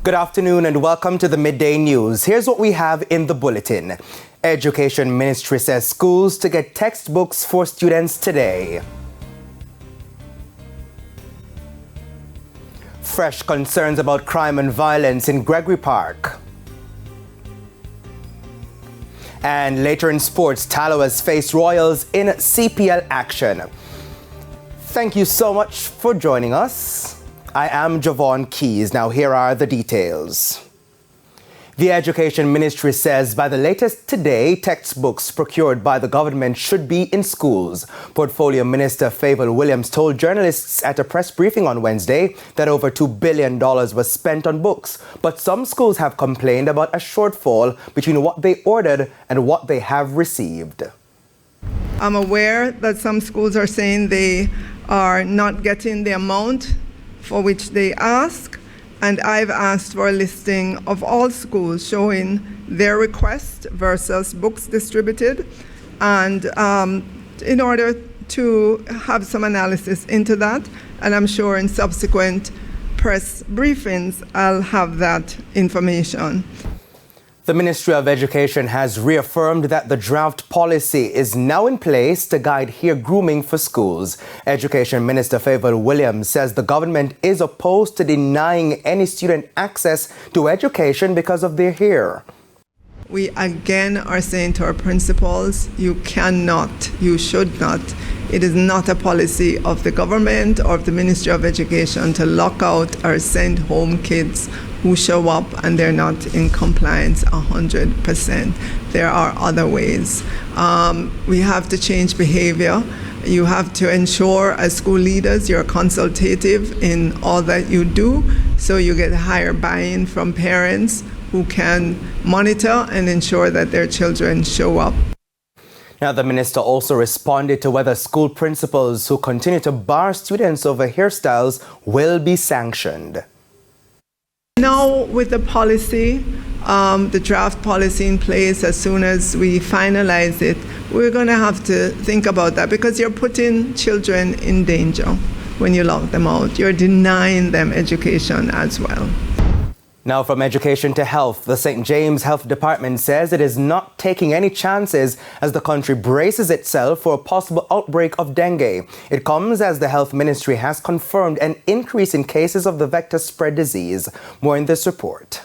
Good afternoon and welcome to the Midday News. Here's what we have in the bulletin. Education Ministry says schools to get textbooks for students today. Fresh concerns about crime and violence in Gregory Park. And later in sports, Tallowers face Royals in CPL action. Thank you so much for joining us. I am Javon Keys. Now here are the details. The Education Ministry says by the latest today, textbooks procured by the government should be in schools. Portfolio Minister Favour Williams told journalists at a press briefing on Wednesday that over $2 billion was spent on books. But some schools have complained about a shortfall between what they ordered and what they have received. I'm aware that some schools are saying they are not getting the amount for which they ask, and I've asked for a listing of all schools showing their request versus books distributed, and in order to have some analysis into that, and I'm sure in subsequent press briefings I'll have that information. The Ministry of Education has reaffirmed that the draft policy is now in place to guide hair grooming for schools. Education Minister Favour Williams says the government is opposed to denying any student access to education because of their hair. We again are saying to our principals, you cannot, you should not. It is not a policy of the government or of the Ministry of Education to lock out or send home kids who show up and they're not in compliance 100%. There are other ways. We have to change behavior. You have to ensure as school leaders you're consultative in all that you do, so you get higher buy-in from parents who can monitor and ensure that their children show up. Now, the minister also responded to whether school principals who continue to bar students over hairstyles will be sanctioned. Now, with the policy, the draft policy in place, as soon as we finalize it, we're going to have to think about that, because you're putting children in danger when you lock them out. You're denying them education as well. Now from education to health, the St. James Health Department says it is not taking any chances as the country braces itself for a possible outbreak of dengue. It comes as the Health Ministry has confirmed an increase in cases of the vector spread disease. More in this report.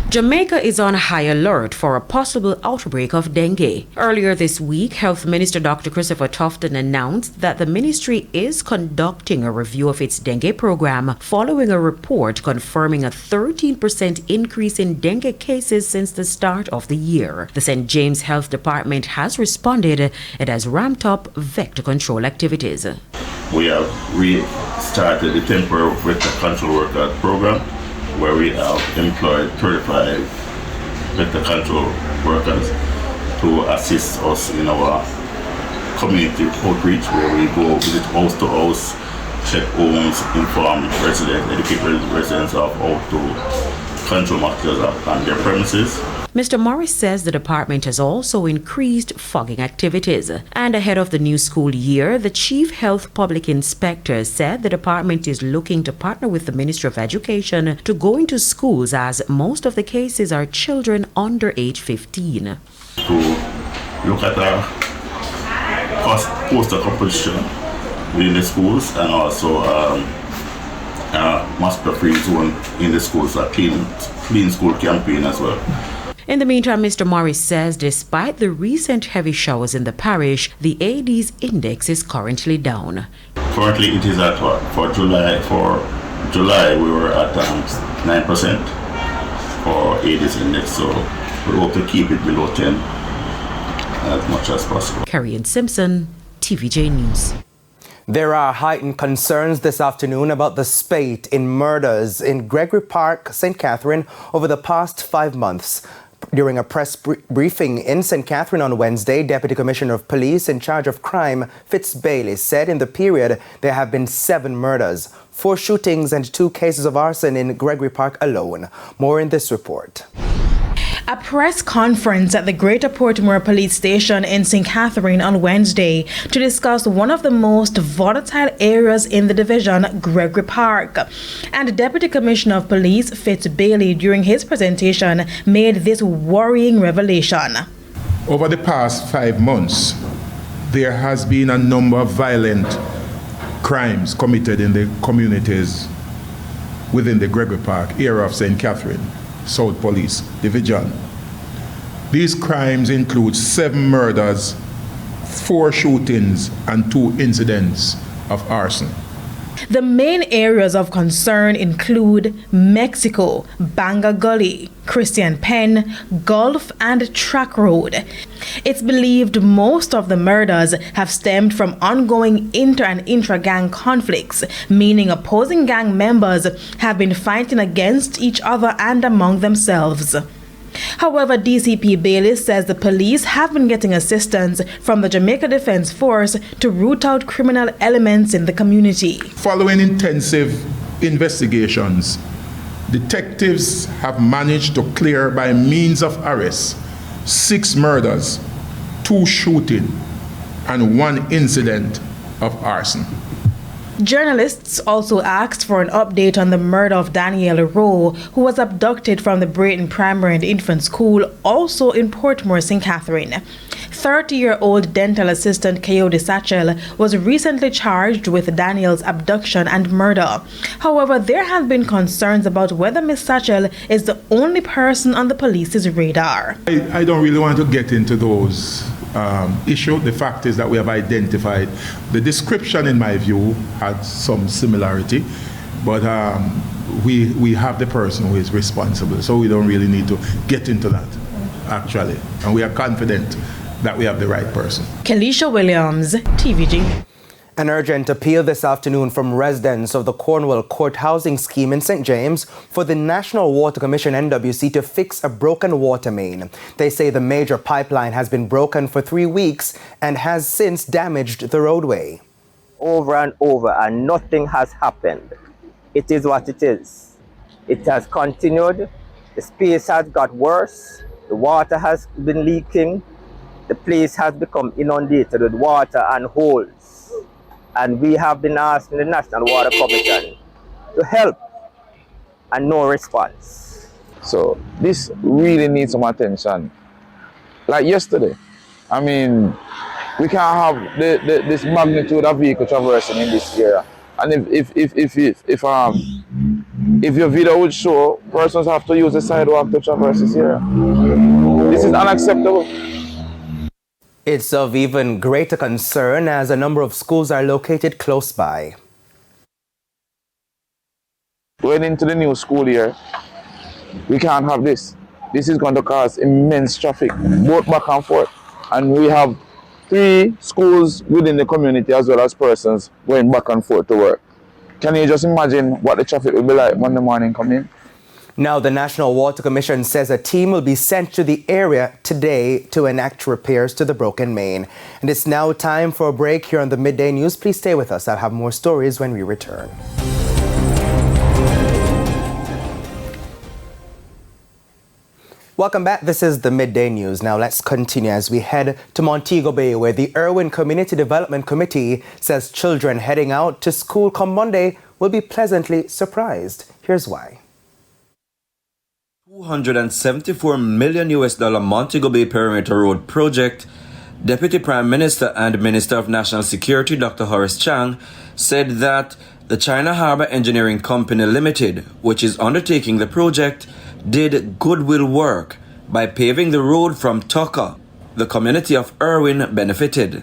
Jamaica is on high alert for a possible outbreak of dengue. Earlier this week, Health Minister Dr. Christopher Tufton announced that the ministry is conducting a review of its dengue program following a report confirming a 13% increase in dengue cases since the start of the year. The St. James Health Department has responded. It has ramped up vector control activities. We have restarted the temporary vector control workout program, where we have employed 35 vector control workers to assist us in our community outreach, where we go visit house to house, check homes, inform residents, educate residents of how to control mosquitoes on their premises. Mr. Morris says the department has also increased fogging activities. And ahead of the new school year, the Chief Health Public Inspector said the department is looking to partner with the Ministry of Education to go into schools, as most of the cases are children under age 15. To look at our poster competition within the schools, and also mosquito-free zone in the schools, a clean school campaign as well. In the meantime, Mr. Morris says despite the recent heavy showers in the parish, the Aedes index is currently down. Currently it is at what? For July we were at 9% for Aedes index, so we hope to keep it below 10 as much as possible. Carrie and Simpson, TVJ News. There are heightened concerns this afternoon about the spate in murders in Gregory Park, St. Catherine over the past 5 months. During a press briefing in St. Catherine on Wednesday, Deputy Commissioner of Police in charge of crime, Fitz Bailey, said in the period there have been 7 murders, 4 shootings and 2 cases of arson in Gregory Park alone. More in this report. A press conference at the Greater Portmore Police Station in St. Catherine on Wednesday to discuss one of the most volatile areas in the division, Gregory Park. And Deputy Commissioner of Police Fitz Bailey, during his presentation, made this worrying revelation. Over the past 5 months, there has been a number of violent crimes committed in the communities within the Gregory Park area of St. Catherine South Police Division. These crimes include 7 murders, 4 shootings, and 2 incidents of arson. The main areas of concern include Mexico, Banga Gully, Christian Penn, Gulf, and Track Road. It's believed most of the murders have stemmed from ongoing inter- and intra-gang conflicts, meaning opposing gang members have been fighting against each other and among themselves. However, DCP Bailey says the police have been getting assistance from the Jamaica Defense Force to root out criminal elements in the community. Following intensive investigations, detectives have managed to clear by means of arrest 6 murders, 2 shootings, and 1 incident of arson. Journalists also asked for an update on the murder of Danielle Rowe, who was abducted from the Brayton Primary and Infant School, also in Portmore, St. Catherine. 30-year-old dental assistant Coyote Satchel was recently charged with Danielle's abduction and murder. However, there have been concerns about whether Ms. Satchel is the only person on the police's radar. I don't really want to get into those issue. The fact is that we have identified the description, in my view, had some similarity, but we have the person who is responsible, so we don't really need to get into that, actually, and we are confident that we have the right person. Kelisha Williams, TVG. An urgent appeal this afternoon from residents of the Cornwall Court housing scheme in St. James for the National Water Commission NWC to fix a broken water main. They say the major pipeline has been broken for 3 weeks and has since damaged the roadway. Over and over, and nothing has happened. It is what it is. It has continued. The space has got worse. The water has been leaking. The place has become inundated with water and holes. And we have been asking the National Water Commission to help, and no response. So this really needs some attention. Like yesterday, I mean, we can't have this magnitude of vehicle traversing in this area. And if your video would show, persons have to use the sidewalk to traverse this area. This is unacceptable. It's of even greater concern as a number of schools are located close by. Going into the new school year, we can't have this. This is going to cause immense traffic, both back and forth. And we have 3 schools within the community as well as persons going back and forth to work. Can you just imagine what the traffic will be like Monday morning coming? Now, the National Water Commission says a team will be sent to the area today to enact repairs to the broken main. And it's now time for a break here on the Midday News. Please stay with us. I'll have more stories when we return. Welcome back. This is the Midday News. Now let's continue as we head to Montego Bay, where the Irwin Community Development Committee says children heading out to school come Monday will be pleasantly surprised. Here's why. $274 million Montego Bay Perimeter Road project, Deputy Prime Minister and Minister of National Security Dr. Horace Chang said that the China Harbour Engineering Company Limited, which is undertaking the project, did goodwill work by paving the road from Tucker. The community of Irwin benefited.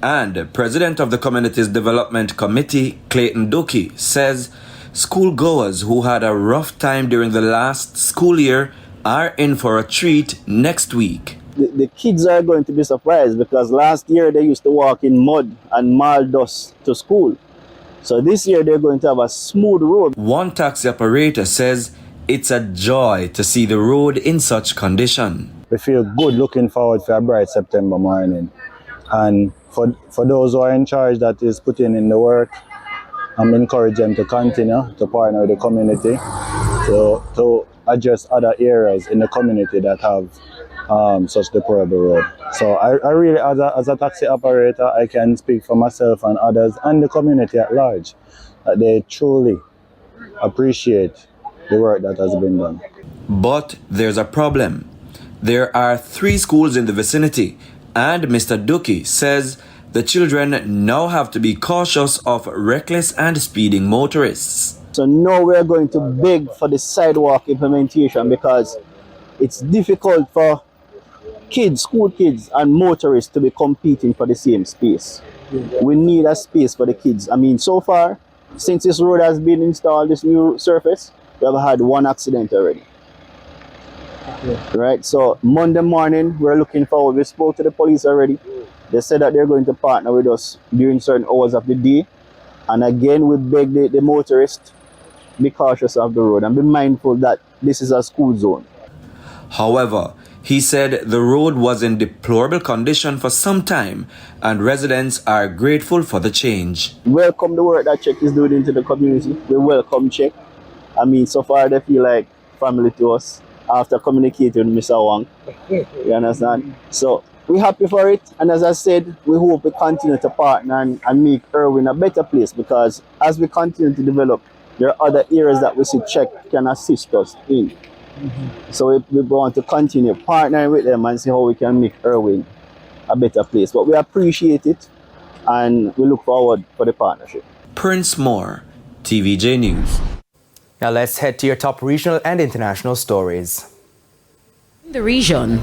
And President of the Communities Development Committee, Clayton Dookey, says schoolgoers who had a rough time during the last school year are in for a treat next week. The kids are going to be surprised because last year they used to walk in mud and mall dust to school. So this year they're going to have a smooth road. One taxi operator says it's a joy to see the road in such condition. We feel good looking forward for a bright September morning. And for those who are in charge that is putting in the work, I'm encouraging them to continue to partner with the community to address other areas in the community that have such deplorable road. So I really, as a taxi operator, I can speak for myself and others and the community at large, that they truly appreciate the work that has been done. But there's a problem. There are 3 schools in the vicinity, and Mr. Duki says the children now have to be cautious of reckless and speeding motorists. So now we're going to beg for the sidewalk implementation because it's difficult for kids, school kids and motorists to be competing for the same space. We need a space for the kids. I mean, so far, since this road has been installed, this new surface, we have had 1 accident already. Right, so Monday morning, we're looking forward. We spoke to the police already. They said that they're going to partner with us during certain hours of the day. And again, we beg the motorists, be cautious of the road and be mindful that this is a school zone. However, he said the road was in deplorable condition for some time and residents are grateful for the change. Welcome the work that Czech is doing into the community. We welcome Czech. I mean, so far they feel like family to us after communicating with Mr. Wang. You understand? So we're happy for it. And as I said, we hope we continue to partner and make Irwin a better place, because as we continue to develop, there are other areas that we see Czech can assist us in. So we want to continue partnering with them and see how we can make Irwin a better place. But we appreciate it and we look forward for the partnership. Prince Moore, TVJ News. Now let's head to your top regional and international stories. In the region,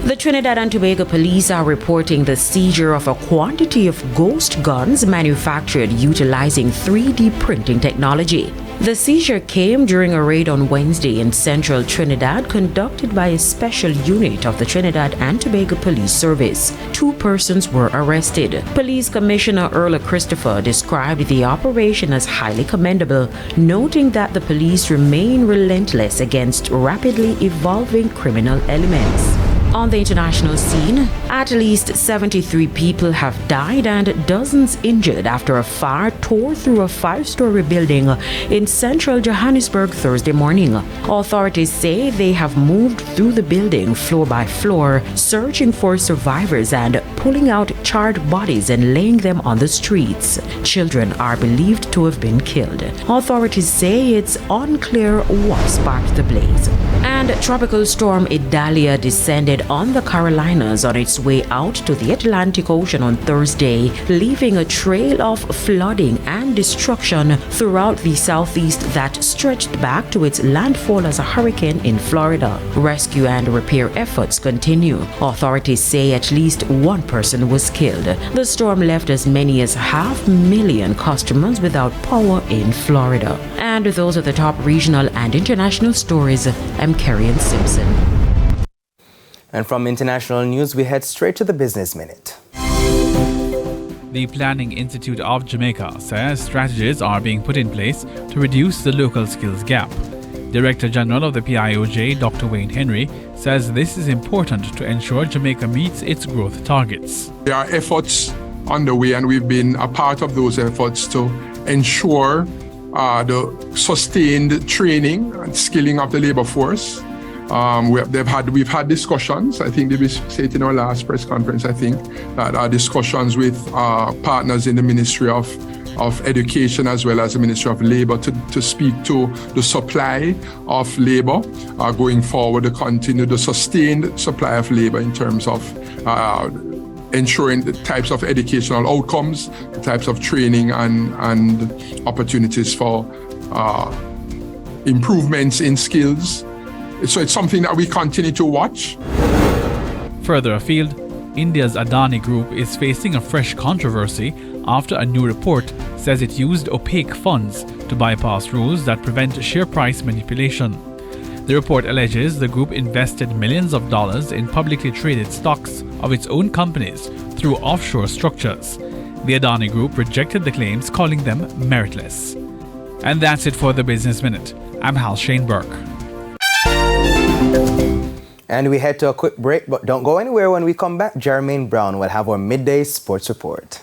the Trinidad and Tobago police are reporting the seizure of a quantity of ghost guns manufactured utilizing 3D printing technology. The seizure came during a raid on Wednesday in central Trinidad conducted by a special unit of the Trinidad and Tobago Police Service. 2 persons were arrested. Police Commissioner Earl Christopher described the operation as highly commendable, noting that the police remain relentless against rapidly evolving criminal elements. On the international scene, at least 73 people have died and dozens injured after a fire tore through a 5-story building in central Johannesburg Thursday morning. Authorities say they have moved through the building floor by floor, searching for survivors and pulling out charred bodies and laying them on the streets. Children are believed to have been killed. Authorities say it's unclear what sparked the blaze. And Tropical Storm Idalia descended on the Carolinas on its way out to the Atlantic Ocean on Thursday, leaving a trail of flooding and destruction throughout the southeast that stretched back to its landfall as a hurricane in Florida. Rescue and repair efforts continue. Authorities say at least 1 person was killed. The storm left as many as 500,000 customers without power in Florida. And those are the top regional and international stories. I'm Kerrian Simpson. And from international news, we head straight to the Business Minute. The Planning Institute of Jamaica says strategies are being put in place to reduce the local skills gap. Director General of the PIOJ, Dr. Wayne Henry, says this is important to ensure Jamaica meets its growth targets. There are efforts underway, and we've been a part of those efforts to ensure the sustained training and skilling of the labor force. We've had discussions. I think we said in our last press conference, I think, that our discussions with partners in the Ministry of Education as well as the Ministry of Labour to speak to the supply of labour going forward, to continue the sustained supply of labour in terms of ensuring the types of educational outcomes, the types of training and opportunities for improvements in skills. So it's something that we continue to watch. Further afield, India's Adani Group is facing a fresh controversy after a new report says it used opaque funds to bypass rules that prevent share price manipulation. The report alleges the group invested millions of dollars in publicly traded stocks of its own companies through offshore structures. The Adani Group rejected the claims, calling them meritless. And that's it for the Business Minute. I'm Hal Shaneberg. And we head to a quick break, but don't go anywhere. When we come back, Jermaine Brown will have our midday sports report.